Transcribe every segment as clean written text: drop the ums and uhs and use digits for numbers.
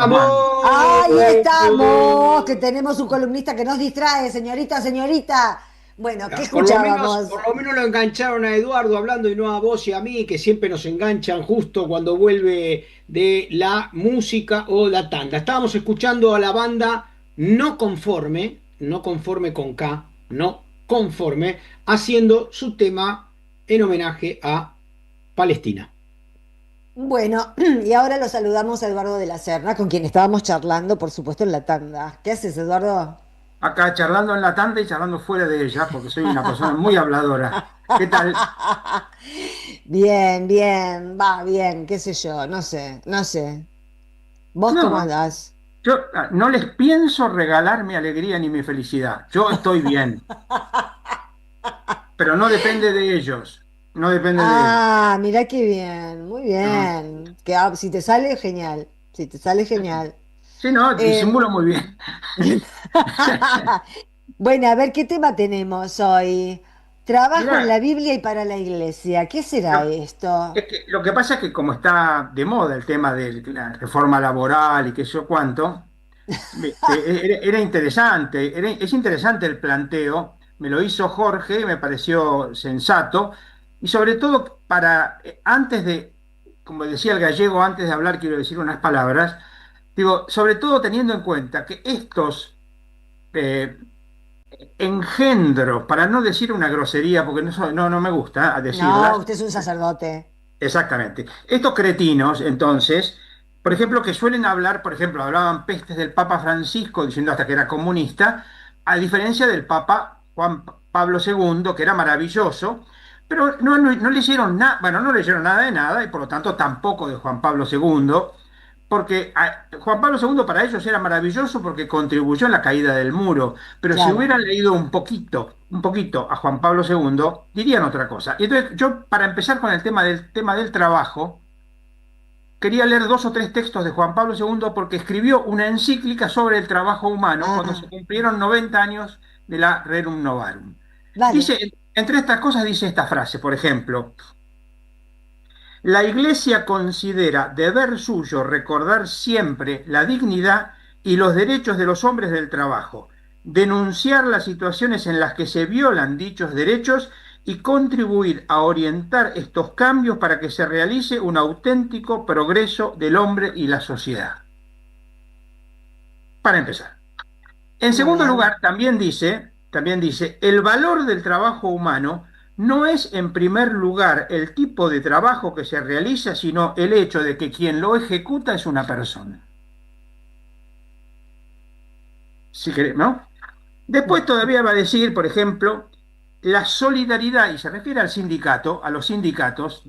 ¿Cómo anda? Ahí estamos, que tenemos un columnista que nos distrae, señorita, señorita. Bueno, ¿qué escuchábamos? Por lo menos lo engancharon a Eduardo hablando y no a vos y a mí, que siempre nos enganchan justo cuando vuelve de la música o la tanda. Estábamos escuchando a la banda No Conforme, No Conforme con K, No Conforme, haciendo su tema en homenaje a Palestina. Bueno, y ahora lo saludamos a Eduardo de la Serna, con quien estábamos charlando, por supuesto, en la tanda. ¿Qué haces, Eduardo? Acá charlando en la tanda y charlando fuera de ella, porque soy una persona muy habladora. ¿Qué tal? Bien, bien, va bien, qué sé yo, no sé, no sé. ¿Vos cómo No, andás? yo no les pienso regalar mi alegría ni mi felicidad. Yo estoy bien, pero no depende de ellos. No depende de ellos. Ah, mirá qué bien, muy No. bien. Si te sale, genial. Si te sale, genial. Sí, no, Eh, disimulo muy bien. Bueno, a ver, ¿qué tema tenemos hoy? Trabajo en Mirá, la Biblia y para la iglesia. ¿Qué será lo, esto? lo que pasa es que como está de moda el tema de la reforma laboral y qué sé yo cuánto, era interesante, es interesante el planteo, me lo hizo Jorge, me pareció sensato, y sobre todo para, antes de, como decía el gallego, antes de hablar quiero decir unas palabras, digo, sobre todo teniendo en cuenta que estos eh, engendros, para no decir una grosería, porque no me gusta No, decirlas, usted es un sacerdote. exactamente. Estos cretinos, entonces, por ejemplo, que suelen hablar, por ejemplo, hablaban pestes del Papa Francisco, diciendo hasta que era comunista, a diferencia del Papa Juan Pablo II, que era maravilloso, pero no leyeron nada, bueno, no leyeron nada de nada, y por lo tanto tampoco de Juan Pablo II, porque Juan Pablo II para ellos era maravilloso porque contribuyó en la caída del muro, pero si Claro. hubieran leído un poquito a Juan Pablo II, dirían otra cosa. Y entonces yo, para empezar con el tema del trabajo, quería leer dos o tres textos de Juan Pablo II porque escribió una encíclica sobre el trabajo humano cuando se Ah, cumplieron 90 años de la Rerum Novarum. dale. Dice, entre estas cosas dice esta frase, por ejemplo, la Iglesia considera deber suyo recordar siempre la dignidad y los derechos de los hombres del trabajo, denunciar las situaciones en las que se violan dichos derechos y contribuir a orientar estos cambios para que se realice un auténtico progreso del hombre y la sociedad. Para empezar. En Muy segundo bien. lugar, también dice, el valor del trabajo humano no es en primer lugar el tipo de trabajo que se realiza, sino el hecho de que quien lo ejecuta es una persona. Si querés, ¿no? Después todavía va a decir, por ejemplo, la solidaridad, y se refiere al sindicato, a los sindicatos,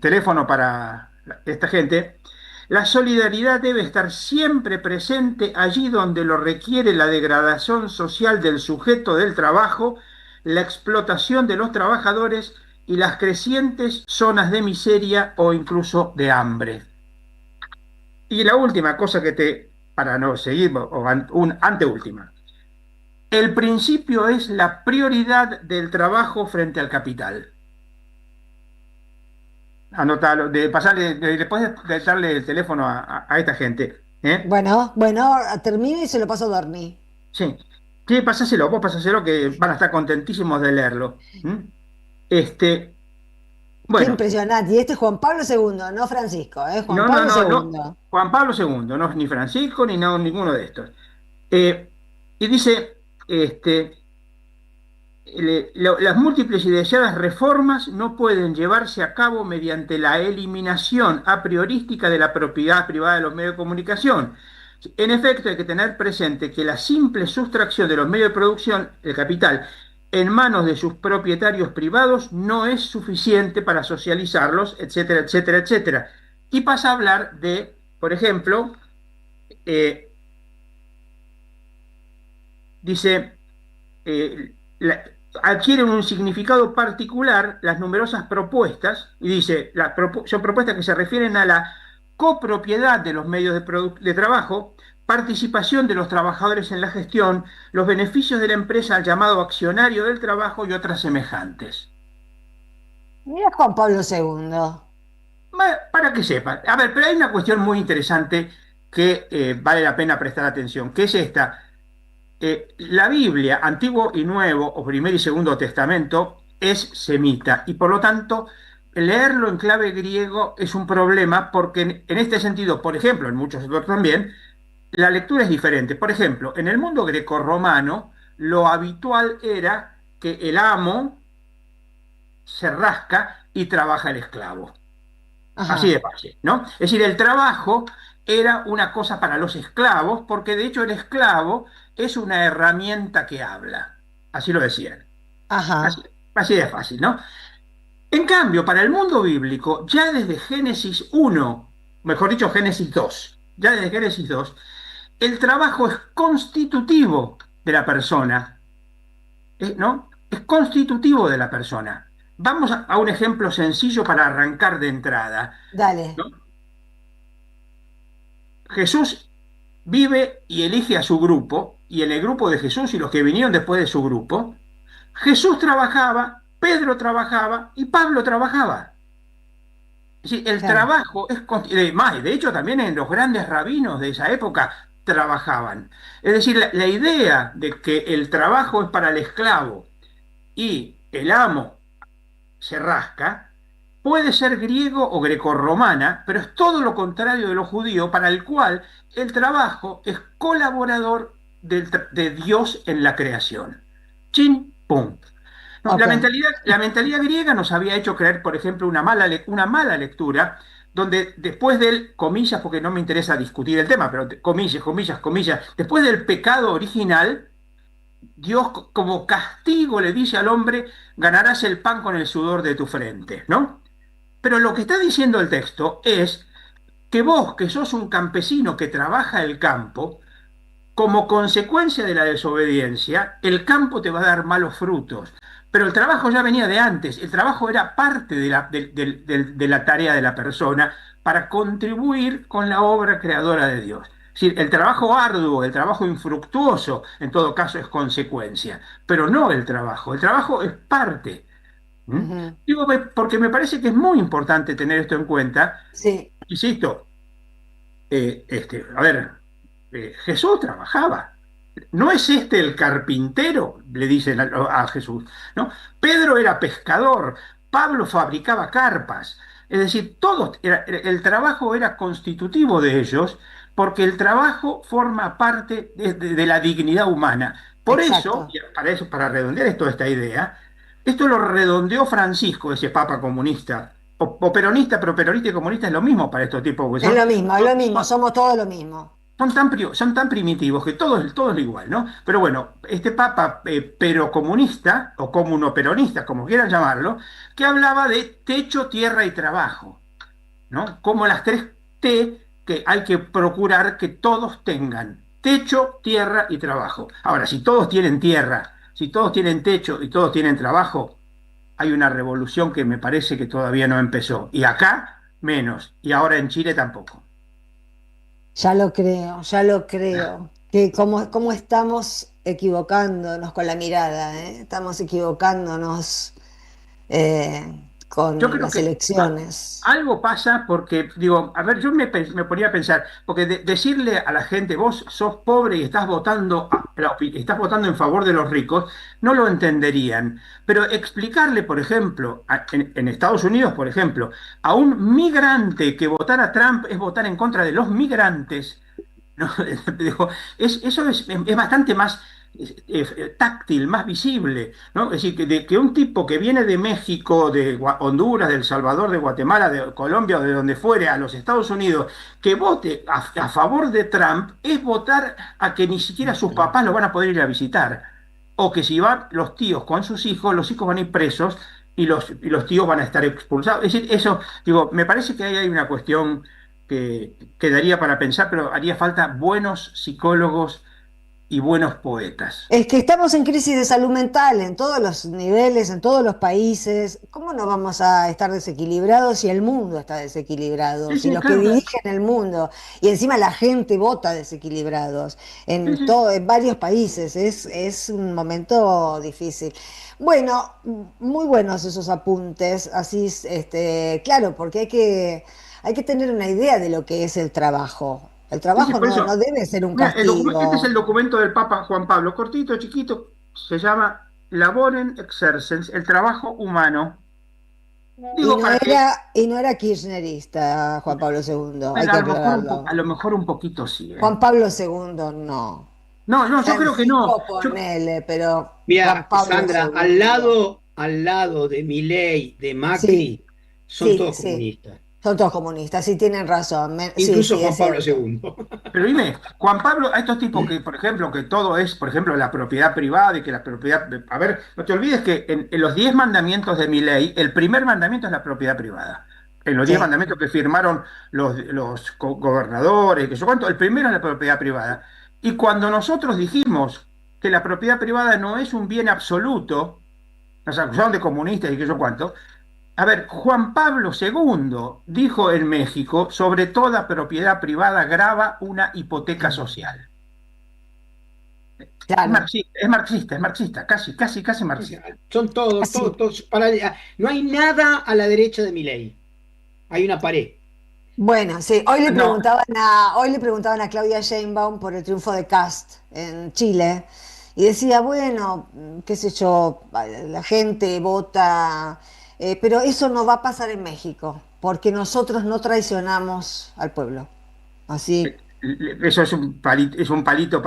teléfono para esta gente, la solidaridad debe estar siempre presente allí donde lo requiere la degradación social del sujeto del trabajo, la explotación de los trabajadores y las crecientes zonas de miseria o incluso de hambre. Y la última cosa para no seguir, anteúltima. El principio es la prioridad del trabajo frente al capital. Anótalo, después de darle el teléfono a esta gente. ¿Eh? Bueno, bueno, termine y se lo paso a Dorni. Sí. Sí, vos pasáselo que van a estar contentísimos de leerlo. ¿Mm? Este, Qué bueno, impresionante. Y este es Juan Pablo II, no Francisco, ¿eh? Juan Pablo no. II. Juan Pablo II, no es ni Francisco ni no, ninguno de estos. Eh, y dice, las múltiples y deseadas reformas no pueden llevarse a cabo mediante la eliminación a priorística de la propiedad privada de los medios de comunicación. En efecto, hay que tener presente que la simple sustracción de los medios de producción, el capital, en manos de sus propietarios privados no es suficiente para socializarlos, etcétera, etcétera, etcétera. Y pasa a hablar de, por ejemplo, eh, dice, adquieren un significado particular las numerosas propuestas, y dice, son propuestas que se refieren a la copropiedad de los medios de trabajo, participación de los trabajadores en la gestión, los beneficios de la empresa al llamado accionario del trabajo y otras semejantes. Mira Juan Pablo II. Para que sepan. A ver, pero hay una cuestión muy interesante que vale la pena prestar atención, que es esta. La Biblia, Antiguo y Nuevo, o Primer y Segundo Testamento, es semita y por lo tanto leerlo en clave griego es un problema porque en este sentido, por ejemplo, en muchos otros también, la lectura es diferente. Por ejemplo, en el mundo grecorromano, lo habitual era que el amo se rasca y trabaja el esclavo. Así de Ajá, fácil, ¿no? Es decir, el trabajo era una cosa para los esclavos, porque de hecho el esclavo es una herramienta que habla. Así lo decían. Así, ajá, así de fácil, ¿no? En cambio, para el mundo bíblico, ya desde Génesis 1, mejor dicho, Génesis 2, ya desde Génesis 2, el trabajo es constitutivo de la persona, ¿no? Es constitutivo de la persona. Vamos a un ejemplo sencillo para arrancar de entrada, dale. ¿no? Jesús vive y elige a su grupo, y en el grupo de Jesús y los que vinieron después de su grupo, Jesús trabajaba, Pedro trabajaba y Pablo trabajaba. Es decir, el Claro. trabajo es más, de hecho también en los grandes rabinos de esa época trabajaban. Es decir, la idea de que el trabajo es para el esclavo y el amo se rasca, puede ser griego o grecorromana, pero es todo lo contrario de lo judío, para el cual el trabajo es colaborador de Dios en la creación. Chin, pum. No, Ok. la mentalidad griega nos había hecho creer, por ejemplo, una mala lectura, donde después del, comillas, porque no me interesa discutir el tema, pero comillas, comillas, comillas, después del pecado original, Dios como castigo le dice al hombre, ganarás el pan con el sudor de tu frente, ¿no? Pero lo que está diciendo el texto es que vos, que sos un campesino que trabaja el campo, como consecuencia de la desobediencia, el campo te va a dar malos frutos. Pero el trabajo ya venía de antes, el trabajo era parte de la tarea de la persona para contribuir con la obra creadora de Dios. Es decir, el trabajo arduo, el trabajo infructuoso, en todo caso es consecuencia, pero no el trabajo es parte. ¿Mm? Ujú. Digo, porque me parece que es muy importante tener esto en cuenta. Sí, Insisto, a ver, Jesús trabajaba. ¿No es este el carpintero? Le dicen a Jesús, ¿no? Pedro era pescador, Pablo fabricaba carpas. Es decir, el trabajo era constitutivo de ellos porque el trabajo forma parte de la dignidad humana. Por eso, exacto. y para eso, para redondear toda esta idea, esto lo redondeó Francisco, ese papa comunista, o peronista, pero peronista y comunista es lo mismo para estos tipos, porque Es lo mismo, somos todos lo mismo. son tan primitivos que todo es lo igual, ¿no? Pero bueno, este papa pero comunista, o comunoperonista, como quieran llamarlo, que hablaba de techo, tierra y trabajo, ¿no? Como las tres T que hay que procurar que todos tengan: techo, tierra y trabajo. Ahora, si todos tienen tierra, si todos tienen techo y todos tienen trabajo, hay una revolución que me parece que todavía no empezó. Y acá menos, y ahora en Chile tampoco. Ya lo creo, ya lo creo. Que cómo estamos equivocándonos con la mirada, ¿eh? Estamos equivocándonos Yo con creo las que elecciones. algo pasa porque, digo, a ver, me ponía a pensar, porque decirle a la gente, vos sos pobre y estás votando, estás votando en favor de los ricos, no lo entenderían. Pero explicarle, por ejemplo, en Estados Unidos, por ejemplo, a un migrante que votar a Trump es votar en contra de los migrantes, ¿no? Digo, eso es bastante más táctil, más visible, ¿no? Es decir, que un tipo que viene de México, de Honduras, de El Salvador, de Guatemala, de Colombia o de donde fuere a los Estados Unidos, que vote a favor de Trump, es votar a que ni siquiera sus papás lo van a poder ir a visitar. O que si van los tíos con sus hijos, los hijos van a ir presos y los tíos van a estar expulsados. Es decir, eso, digo, me parece que ahí hay una cuestión que quedaría para pensar, pero haría falta buenos psicólogos y buenos poetas. Es que estamos en crisis de salud mental en todos los niveles, en todos los países. ¿Cómo no vamos a estar desequilibrados si el mundo está desequilibrado? Sí, Si sí, los que claro. dirigen el mundo y encima la gente vota desequilibrados Sí, sí. en varios países. Es un momento difícil. Bueno, muy buenos esos apuntes. Así, claro, porque hay que tener una idea de lo que es el trabajo. El Sí, sí, trabajo por no eso. debe ser un Mira, este es el castigo. documento del Papa Juan Pablo, cortito, chiquito, se llama Laborem Exercens, el trabajo humano. Digo, para que, Y no era kirchnerista Juan Pablo segundo, hay bueno, que aclararlo. a lo mejor un poquito sí, ¿eh? Juan Pablo segundo no. No, no, yo creo que no. Francisco ponele, pero Juan Mira, Pablo Sandra, segundo. al lado de Milei, de Sí, Macri, son sí, todos sí. comunistas. Son todos comunistas, sí tienen razón. Sí, Incluso sí, es Juan Pablo cierto. II. Pero dime, Juan Pablo, a estos tipos que, por ejemplo, que todo es, por ejemplo, la propiedad privada y que la propiedad. A ver, no te olvides que en los 10 mandamientos de mi ley, el primer mandamiento es la propiedad privada. En los 10 Sí, mandamientos que firmaron los gobernadores, que yo cuánto, el primero es la propiedad privada. Y cuando nosotros dijimos que la propiedad privada no es un bien absoluto, nos acusaron de comunistas y que yo cuánto. A ver, Juan Pablo II dijo en México, sobre toda propiedad privada grava una hipoteca social. claro. Es marxista, casi, casi, casi marxista. Son todos, Así. todos, todos. No hay nada a la derecha de Milei. Hay una pared. Bueno, sí, No, hoy le preguntaban a Claudia Sheinbaum por el triunfo de Cast en Chile y decía, bueno, qué sé yo, la gente vota, pero eso no va a pasar en México, porque nosotros no traicionamos al pueblo. Así, eso es un palito es un palito.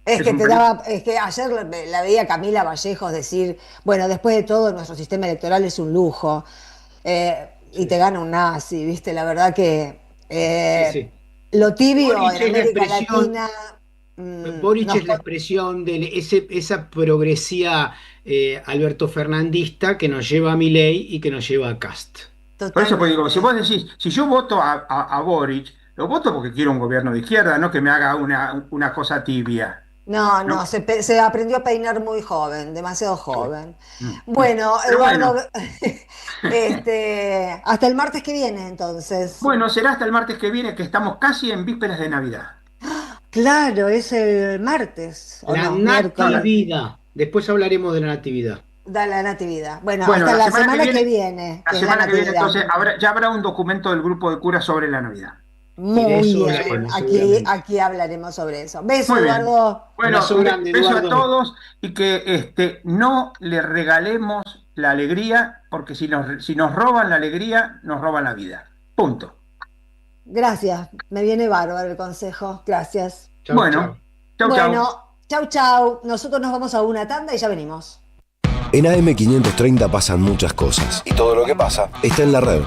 es que ayer la veía Camila Vallejos decir, bueno, después de todo nuestro sistema electoral es un lujo. Y te Sí, gana un nazi, ¿viste? La verdad que sí, sí. lo tibio Boric en es la América expresión, Latina Boric nos... es la expresión de esa progresía Alberto Fernandista que nos lleva a Milei y que nos lleva a Cast. Por eso pues digo, si Totalmente. vos decís, si yo voto a Boric, lo voto porque quiero un gobierno de izquierda, no que me haga una cosa tibia. No, ¿No? no, se aprendió a peinar muy joven, demasiado Sí. joven. Mm. Bueno, Pero Eduardo, bueno, hasta el martes que viene, entonces. bueno, será hasta el martes que viene que estamos casi en vísperas de Navidad. Claro, es el martes, ¿o La no? Miércoles. natividad. Después hablaremos de la natividad. Da la natividad. Bueno, Bueno, hasta la semana que viene, la que es la semana que viene natividad. entonces ya habrá un documento del grupo de curas sobre la Navidad. Y de Muy eso bien, hablaremos seguramente. aquí hablaremos sobre eso. Beso, Muy bien. Eduardo. Bueno, Abrazo grande, beso a Eduardo. todos y que no le regalemos la alegría, porque si nos roban la alegría, nos roban la vida. Punto. Gracias, me viene bárbaro el consejo. Gracias. Chau, chau. Bueno, chau, chau. Bueno, chau, chau. Nosotros nos vamos a una tanda y ya venimos. En AM530 pasan muchas cosas y todo lo que pasa está en la red.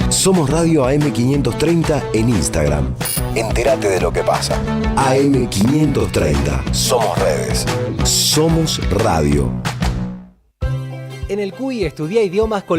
Somos Radio AM530 en Instagram. Entérate de lo que pasa. AM530. Somos redes. Somos radio. En el CUI estudia idiomas con